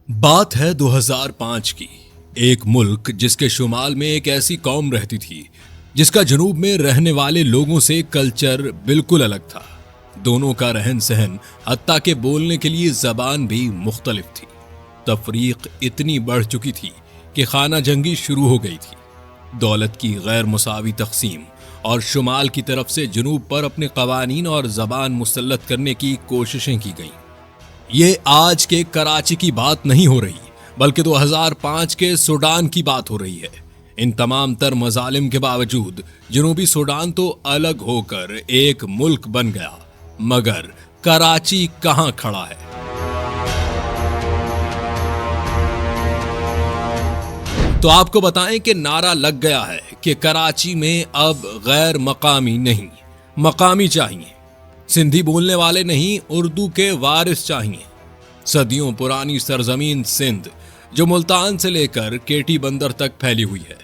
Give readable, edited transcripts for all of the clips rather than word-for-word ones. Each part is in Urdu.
بات ہے 2005 کی۔ ایک ملک جس کے شمال میں ایک ایسی قوم رہتی تھی جس کا جنوب میں رہنے والے لوگوں سے کلچر بالکل الگ تھا۔ دونوں کا رہن سہن حتیٰ کہ بولنے کے لیے زبان بھی مختلف تھی۔ تفریق اتنی بڑھ چکی تھی کہ خانہ جنگی شروع ہو گئی تھی۔ دولت کی غیر مساوی تقسیم اور شمال کی طرف سے جنوب پر اپنے قوانین اور زبان مسلط کرنے کی کوششیں کی گئیں۔ یہ آج کے کراچی کی بات نہیں ہو رہی بلکہ 2005 کے سوڈان کی بات ہو رہی ہے۔ ان تمام تر مظالم کے باوجود جنوبی سوڈان تو الگ ہو کر ایک ملک بن گیا، مگر کراچی کہاں کھڑا ہے؟ تو آپ کو بتائیں کہ نعرہ لگ گیا ہے کہ کراچی میں اب غیر مقامی نہیں، مقامی چاہیے۔ سندھی بولنے والے نہیں، اردو کے وارث چاہیے۔ صدیوں پرانی سرزمین سندھ جو ملتان سے لے کر کیٹی بندر تک پھیلی ہوئی ہے،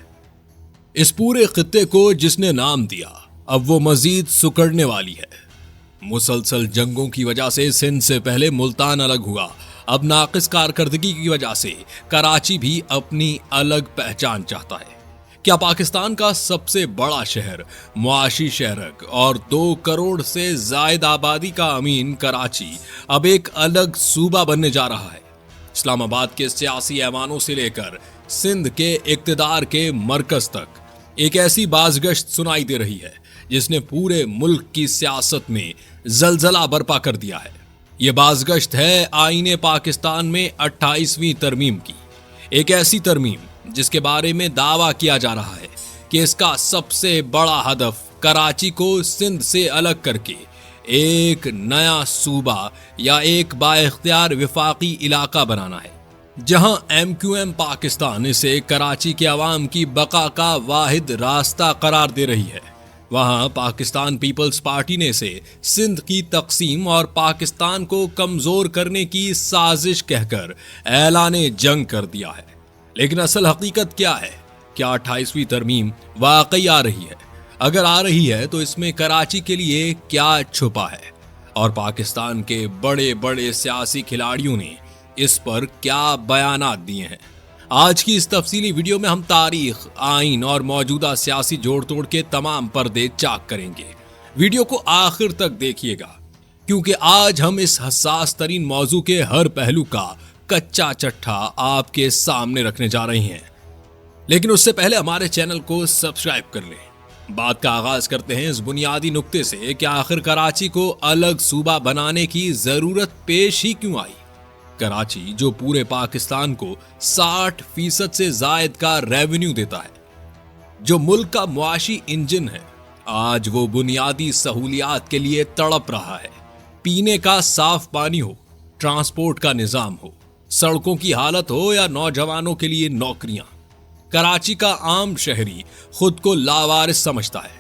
اس پورے خطے کو جس نے نام دیا اب وہ مزید سکڑنے والی ہے۔ مسلسل جنگوں کی وجہ سے سندھ سے پہلے ملتان الگ ہوا، اب ناقص کارکردگی کی وجہ سے کراچی بھی اپنی الگ پہچان چاہتا ہے۔ کیا پاکستان کا سب سے بڑا شہر، معاشی شہرک اور 2 کروڑ سے زائد آبادی کا امین کراچی اب ایک الگ صوبہ بننے جا رہا ہے؟ اسلام آباد کے سیاسی ایوانوں سے لے کر سندھ کے اقتدار کے مرکز تک ایک ایسی بازگشت سنائی دے رہی ہے جس نے پورے ملک کی سیاست میں زلزلہ برپا کر دیا ہے۔ یہ بازگشت ہے آئین پاکستان میں 28ویں ترمیم کی، ایک ایسی ترمیم جس کے بارے میں دعویٰ کیا جا رہا ہے کہ اس کا سب سے بڑا ہدف کراچی کو سندھ سے الگ کر کے ایک نیا صوبہ یا ایک بااختیار وفاقی علاقہ بنانا ہے، جہاں MQM پاکستان اسے کراچی کے عوام کی بقا کا واحد راستہ قرار دے رہی ہے۔ وہاں پاکستان پیپلز پارٹی نے اسے سندھ کی تقسیم اور پاکستان کو کمزور کرنے کی سازش کہہ کر اعلان جنگ کر دیا ہے۔ لیکن اصل حقیقت کیا ہے؟ کیا 28ویں ترمیم واقعی آ رہی ہے؟ اگر آ رہی ہے تو اس میں کراچی کے لیے کیا چھپا ہے؟ اور پاکستان کے بڑے بڑے سیاسی کھلاڑیوں نے اس پر کیا بیانات دیے ہیں؟ آج کی اس تفصیلی ویڈیو میں ہم تاریخ، آئین اور موجودہ سیاسی جوڑ توڑ کے تمام پردے چاک کریں گے۔ ویڈیو کو آخر تک دیکھیے گا کیونکہ آج ہم اس حساس ترین موضوع کے ہر پہلو کا کچا چٹھا آپ کے سامنے رکھنے جا رہے ہیں۔ لیکن اس سے پہلے ہمارے چینل کو سبسکرائب کر لیں۔ بات کا آغاز کرتے ہیں اس بنیادی نقطے سے کہ آخر کراچی کو الگ صوبہ بنانے کی ضرورت پیش ہی کیوں آئی؟ کراچی جو پورے پاکستان کو 60% سے زائد کا ریونیو دیتا ہے، جو ملک کا معاشی انجن ہے، آج وہ بنیادی سہولیات کے لیے تڑپ رہا ہے۔ پینے کا صاف پانی ہو، ٹرانسپورٹ کا نظام ہو، سڑکوں کی حالت ہو یا نوجوانوں کے لیے نوکریاں، کراچی کا عام شہری خود کو لاوارث سمجھتا ہے،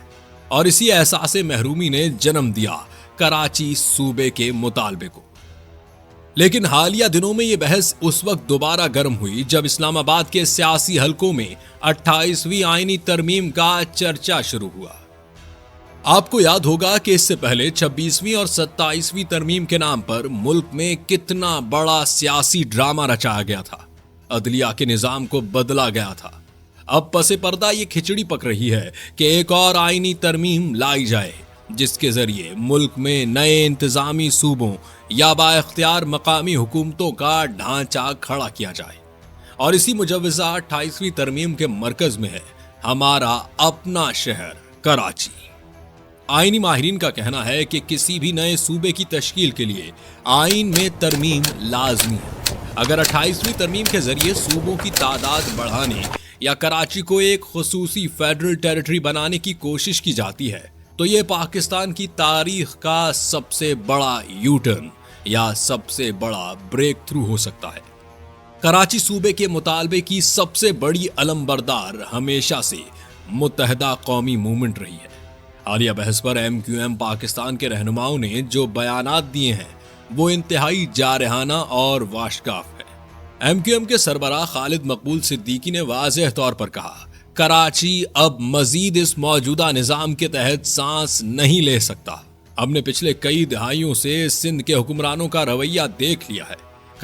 اور اسی احساس محرومی نے جنم دیا کراچی صوبے کے مطالبے کو۔ لیکن حالیہ دنوں میں یہ بحث اس وقت دوبارہ گرم ہوئی جب اسلام آباد کے سیاسی حلقوں میں 28ویں آئینی ترمیم کا چرچا شروع ہوا۔ آپ کو یاد ہوگا کہ اس سے پہلے 26ویں اور 27ویں ترمیم کے نام پر ملک میں کتنا بڑا سیاسی ڈرامہ رچایا گیا تھا، عدلیہ کے نظام کو بدلا گیا تھا۔ اب پس پردہ یہ کھچڑی پک رہی ہے کہ ایک اور آئینی ترمیم لائی جائے جس کے ذریعے ملک میں نئے انتظامی صوبوں یا بااختیار مقامی حکومتوں کا ڈھانچہ کھڑا کیا جائے، اور اسی مجوزہ 28ویں ترمیم کے مرکز میں ہے ہمارا اپنا شہر کراچی۔ آئینی ماہرین کا کہنا ہے کہ کسی بھی نئے صوبے کی تشکیل کے لیے آئین میں ترمیم لازمی ہے۔ اگر 28ویں ترمیم کے ذریعے صوبوں کی تعداد بڑھانے یا کراچی کو ایک خصوصی فیڈرل ٹیریٹری بنانے کی کوشش کی جاتی ہے تو یہ پاکستان کی تاریخ کا سب سے بڑا یو ٹرن یا سب سے بڑا بریک تھرو ہو سکتا ہے۔ کراچی صوبے کے مطالبے کی سب سے بڑی علمبردار ہمیشہ سے متحدہ قومی موومنٹ رہی ہے۔ حالیہ بحث پر MQM پاکستان کے رہنماؤں نے جو بیانات دیے ہیں وہ انتہائی جارحانہ اور واشگاف ہے۔ MQM کے سربراہ خالد مقبول صدیقی نے واضح طور پر کہا، کراچی اب مزید اس موجودہ نظام کے تحت سانس نہیں لے سکتا۔ ہم نے پچھلے کئی دہائیوں سے سندھ کے حکمرانوں کا رویہ دیکھ لیا ہے۔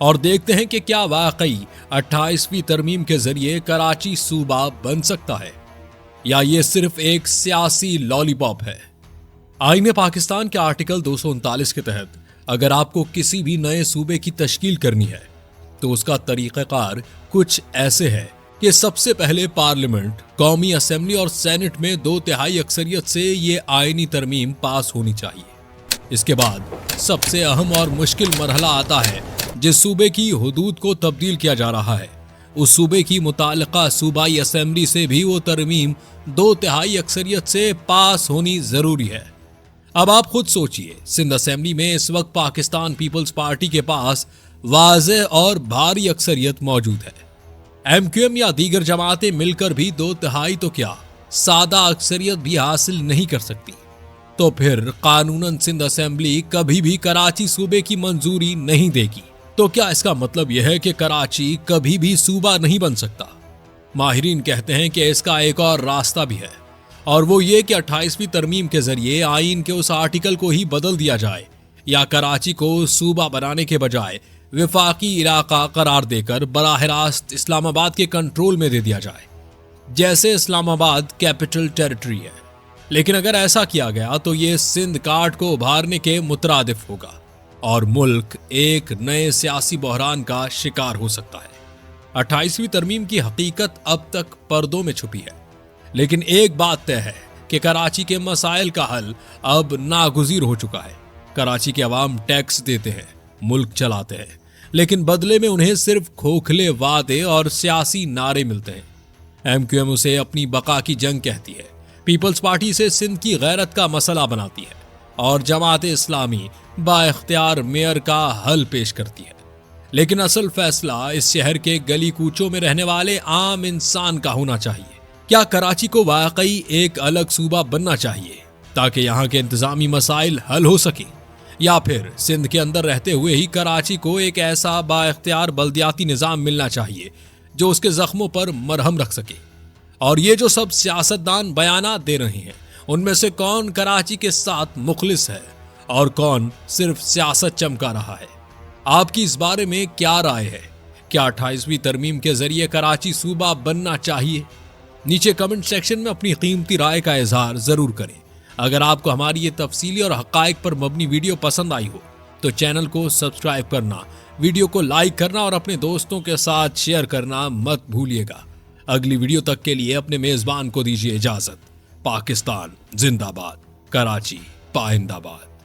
اور دیکھتے ہیں کہ کیا واقعی 28ویں ترمیم کے ذریعے کراچی صوبہ بن سکتا ہے یا یہ صرف ایک سیاسی لالی پاپ ہے۔ آئین پاکستان کے آرٹیکل 239 کے تحت اگر آپ کو کسی بھی نئے صوبے کی تشکیل کرنی ہے تو اس کا طریقہ کار کچھ ایسے ہے کہ سب سے پہلے پارلیمنٹ، قومی اسمبلی اور سینٹ میں 2/3 اکثریت سے یہ آئینی ترمیم پاس ہونی چاہیے۔ اس کے بعد سب سے اہم اور مشکل مرحلہ آتا ہے جس صوبے کی حدود کو تبدیل کیا جا رہا ہے اس صوبے کی متعلقہ صوبائی اسمبلی سے بھی وہ ترمیم 2/3 اکثریت سے پاس ہونی ضروری ہے۔ اب آپ خود سوچئے، سندھ اسمبلی میں اس وقت پاکستان پیپلز پارٹی کے پاس واضح اور بھاری اکثریت موجود ہے۔ ایم کیو ایم یا دیگر جماعتیں مل کر بھی 2/3 تو کیا سادہ اکثریت بھی حاصل نہیں کر سکتی، تو پھر قانوناً سندھ اسمبلی کبھی بھی کراچی صوبے کی منظوری نہیں دے گی۔ تو کیا اس کا مطلب یہ ہے کہ کراچی کبھی بھی صوبہ نہیں بن سکتا؟ ماہرین کہتے ہیں کہ اس کا ایک اور راستہ بھی ہے، اور وہ یہ کہ 28ویں ترمیم کے ذریعے آئین کے اس آرٹیکل کو ہی بدل دیا جائے یا کراچی کو صوبہ بنانے کے بجائے وفاقی علاقہ قرار دے کر براہ راست اسلام آباد کے کنٹرول میں دے دیا جائے، جیسے اسلام آباد کیپٹل ٹیریٹری ہے۔ لیکن اگر ایسا کیا گیا تو یہ سندھ کارڈ کو ابھارنے کے مترادف ہوگا اور ملک ایک نئے سیاسی بحران کا شکار ہو سکتا ہے۔ 28ویں ترمیم کی حقیقت اب تک پردوں میں چھپی ہے، لیکن ایک بات طے ہے کہ کراچی کے مسائل کا حل اب ناگزیر ہو چکا ہے۔ کراچی کے عوام ٹیکس دیتے ہیں، ملک چلاتے ہیں، لیکن بدلے میں انہیں صرف کھوکھلے وعدے اور سیاسی نعرے ملتے ہیں۔ ایم کیو ایم اسے اپنی بقا کی جنگ کہتی ہے، پیپلز پارٹی سے سندھ کی غیرت کا مسئلہ بناتی ہے اور جماعت اسلامی با اختیار میئر کا حل پیش کرتی ہے۔ لیکن اصل فیصلہ اس شہر کے گلی کوچوں میں رہنے والے عام انسان کا ہونا چاہیے۔ کیا کراچی کو واقعی ایک الگ صوبہ بننا چاہیے تاکہ یہاں کے انتظامی مسائل حل ہو سکیں، یا پھر سندھ کے اندر رہتے ہوئے ہی کراچی کو ایک ایسا با اختیار بلدیاتی نظام ملنا چاہیے جو اس کے زخموں پر مرہم رکھ سکے؟ اور یہ جو سب سیاستدان بیانات دے رہے ہیں ان میں سے کون کراچی کے ساتھ مخلص ہے اور کون صرف سیاست چمکا رہا ہے؟ آپ کی اس بارے میں کیا رائے ہے؟ کیا 28ویں ترمیم کے ذریعے کراچی صوبہ بننا چاہیے؟ نیچے کمنٹ سیکشن میں اپنی قیمتی رائے کا اظہار ضرور کریں۔ اگر آپ کو ہماری یہ تفصیلی اور حقائق پر مبنی ویڈیو پسند آئی ہو تو چینل کو سبسکرائب کرنا، ویڈیو کو لائک کرنا اور اپنے دوستوں کے ساتھ شیئر کرنا مت بھولیے گا۔ اگلی ویڈیو تک کے لیے اپنے میزبان کو دیجیے اجازت۔ پاکستان زندہ باد، کراچی پائندہ باد۔